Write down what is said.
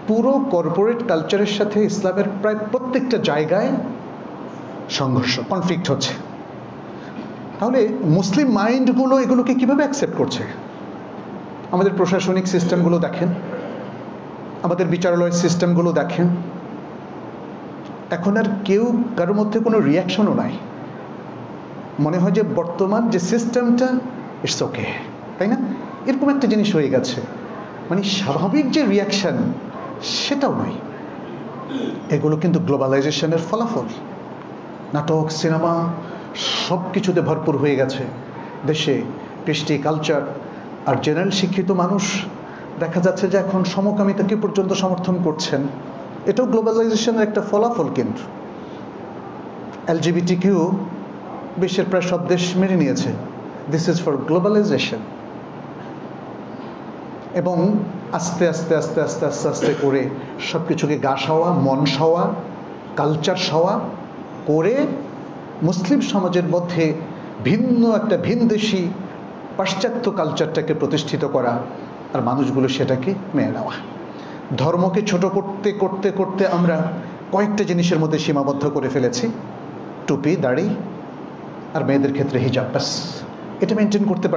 পুরো কর্পোরেট কালচারের সাথে ইসলামের প্রায় প্রত্যেকটা জায়গায় সংঘর্ষ, কনফ্লিক্ট হচ্ছে। তাহলে মুসলিম মাইন্ডগুলো এগুলোকে কিভাবে অ্যাকসেপ্ট করছে? আমাদের প্রশাসনিক সিস্টেমগুলো দেখেন, আমাদের বিচারালয়ের সিস্টেমগুলো দেখেন, এখন আর কেউ কারোর মধ্যে কোনো রিয়াকশনও নাই। মনে হয় যে বর্তমান যে সিস্টেমটা ইটস ওকে, তাই না? এরকম একটা জিনিস হয়ে গেছে, মানে স্বাভাবিক যে রিয়াকশন সেটাও নয়। এগুলো কিন্তু গ্লোবালাইজেশনের ফলাফল। নাটক, সিনেমা সব কিছুতে ভরপুর হয়ে গেছে দেশে, কৃষ্টি, কালচার। আর জেনারেল শিক্ষিত মানুষ দেখা যাচ্ছে যে এখন সমকামিতাকে পর্যন্ত সমর্থন করছেন। এটাও গ্লোবালাইজেশনের একটা ফলাফল। কিন্তু LGBTQ বিশ্বের প্রায় সব দেশ মেনে নিয়েছে। This is for globalization. এবং আস্তে আস্তে আস্তে আস্তে আস্তে আস্তে করে সব কিছুকে গা সওয়া, মন সওয়া, কালচার সওয়া করে মুসলিম সমাজের মধ্যে ভিন্ন একটা ভিনদেশি পাশ্চাত্য কালচারটাকে প্রতিষ্ঠিত করা, আর মানুষগুলো সেটাকে মেনে নেওয়া। ধর্মকে ছোট করতে করতে করতে আমরা কয়েকটা জিনিসের মধ্যে সীমাবদ্ধ করে ফেলেছি। টুপি, দাড়ি, আর মেয়েদের ক্ষেত্রে হিজাব। ব্যাস, এটা মেনটেন করতে পারি।